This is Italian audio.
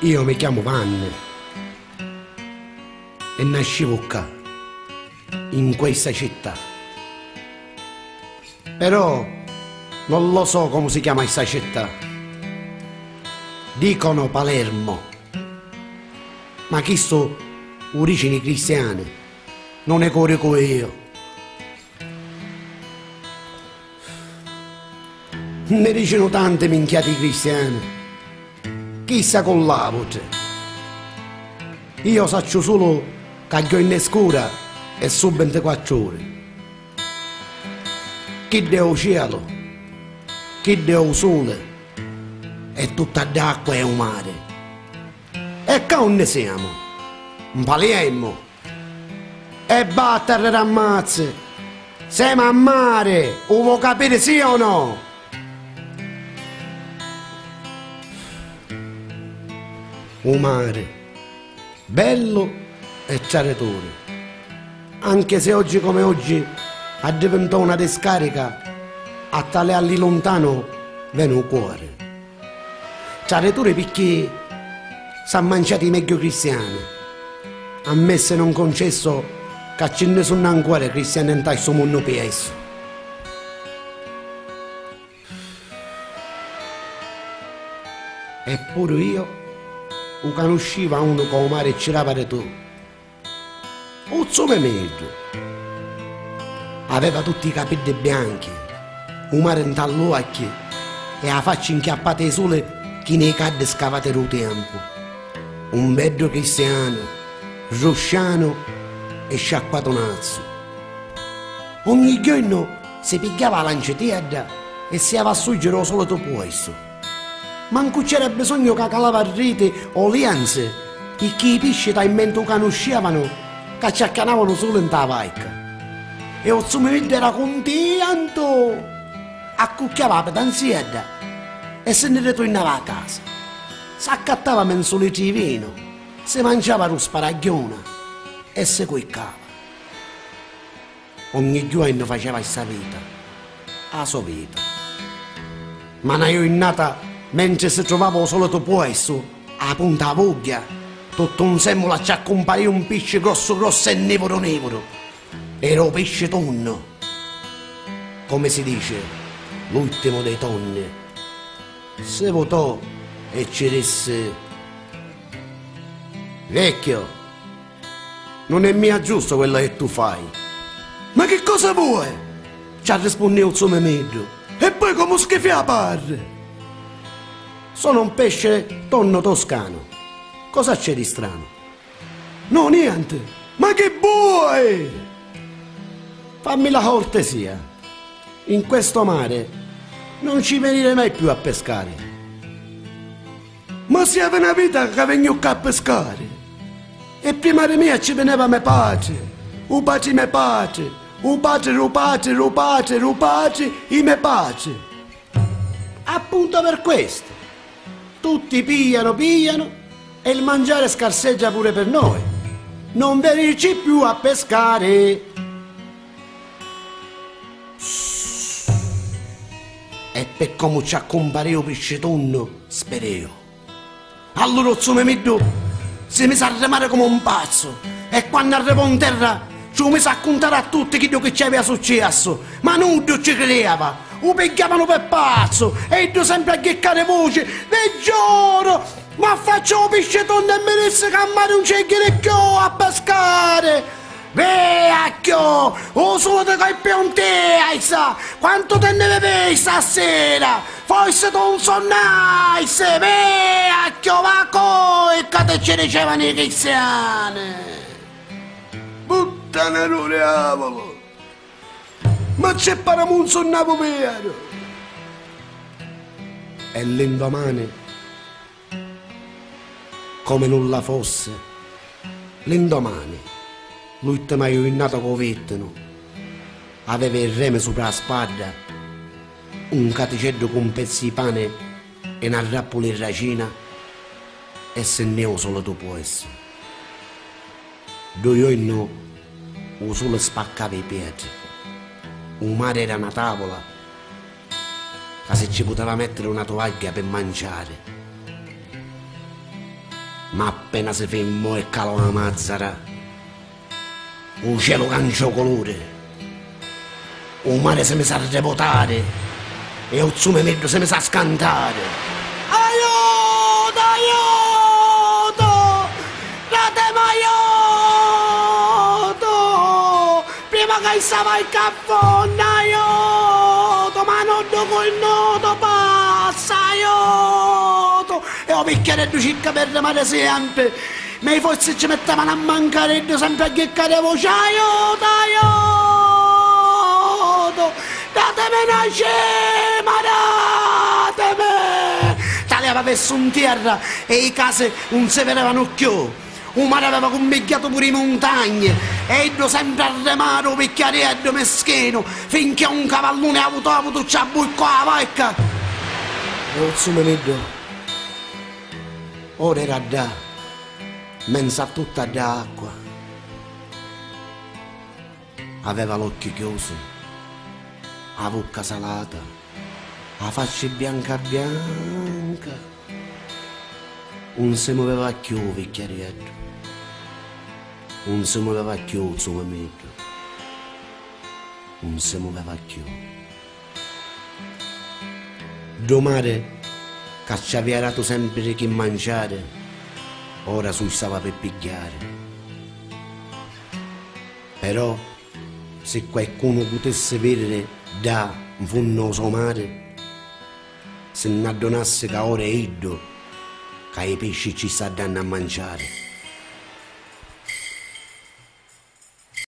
Io mi chiamo Vanni e nascevo qua, in questa città. Però non lo so come si chiama questa città. Dicono Palermo, ma chi so origini cristiane, non ne corrico io. Ne dicono tante minchiate cristiane, chissà con la voce. Io saccio solo che ho in scura e su 24 ore. Chi deo cielo, chi deo sole, e tutta d'acqua e un mare. E che ne siamo? Un Palermo. E battere rammazze. Siamo a mare, o vuoi capire sì o no? Un mare, bello e ciaretore. Anche se oggi come oggi è diventato una discarica, a tale lì lontano viene un cuore. Ciaretore perché s'ha mangiati meglio cristiani. A me se non concesso che ce ne sono ancora cristiani in questo mondo peso. Eppure io o conosceva uno come mare c'era tu. O zome meglio. Aveva tutti i capelli bianchi, un mare in tall'occhio e la faccia inchiappata di sole che nei cadde scavate il tempo. Un bello cristiano, rosciano e sciacquatonazzo. Ogni giorno si pigliava la lancettiera e si avassuggero solo dopo questo. Manco c'era bisogno che calava a rete o lianze, perché i pesci da in mente conoscevano che ci accanavano solo in ta vacca. E o zumiddo era contento, accucchiava la pedanzietta e se ne ritornava a casa. S'accattava menzoliti di vino, si mangiava lo sparaglione e si cuccava. Ogni giorno faceva questa vita, la sua vita. Ma io in nata, mentre si trovava solo dopo questo, a punta a voglia, tutto un semmola ci accompariva un pesce grosso grosso e nevero nevero. Era un pesce tonno, come si dice, l'ultimo dei tonni. Si votò e ci disse: vecchio, non è mia giusto quello che tu fai. Ma che cosa vuoi? Ci ha rispondeto il suo meglio. E poi come schifi a parre? Sono un pesce tonno toscano. Cosa c'è di strano? No, niente. Ma che vuoi? Fammi la cortesia. In questo mare non ci venire mai più a pescare. Ma sia una vita che vengo qua a pescare. E prima di me ci veniva mio padre. O padre mio padre. O padre, o padre, o padre, o padre, e mio padre. Appunto per questo. Tutti pigliano e il mangiare scarseggia pure per noi. Non venirci più a pescare. E per come ci accomparivo pesce tonno, spereo. Allora zio Memeddu si mise a remare come un pazzo e quando arrivò in terra ci mise a contare a tutti quello che ci aveva successo, ma nudo ci credeva. Lo pigliavano per pazzo e io sempre a ghiccare voce: vi giuro, ma faccio pesce tonno e mi disse che a mare non c'è più a pescare. Vecchio, o solo te coi pionte, sa, quanto te ne bevi stasera? Forse non sonnai, vecchio, ma coi che te ci dicevano i cristiani. Puttana no diavolo, ma c'è paramo un sonnavo vero. E l'indomani, come nulla fosse, l'indomani, l'ultimo giornata che ho visto, aveva il reme sopra la spalla, un caticello con pezzi di pane e una rappola di racina e se ne ho solo dopo questo. 2 giorni o solo spaccava i piedi, un mare era una tavola, che se ci poteva mettere una tovaglia per mangiare. ma appena si fermò e calò la mazzara, il cielo cambiò colore, il mare si mise a repotare e il zumemeddo si mise a scantare. Aiuto, aiuto, datemi aiuto, prima che stava il caffone, aiuto, ma non dopo il nodo passa, aiuto, e ho picchiato circa per remare sempre, ma forse ci mettevano a mancare sempre a chiccare voce, aiuto, aiuto, datemi una scema, datemi! Tale aveva messo in terra e i case non si vedevano più. Un mare aveva combicchiato pure i montagne e io sempre a remare un picchiaretto meschino finché un cavallone ha avuto ci ha bucco la vacca. E il zumemeddo ora era da mensa tutta d'acqua, aveva l'occhio chiuso, la bocca salata, la faccia bianca bianca, non si muoveva più il vecchiaretto, non si muoveva più il zumemeddo, non si muoveva più. Domare che ci aveva dato sempre che mangiare, ora si stava per pigliare. Però se qualcuno potesse vedere da un funnoso mare, se ne addonasse che ora è iddo che i pesci ci sta dando a mangiare.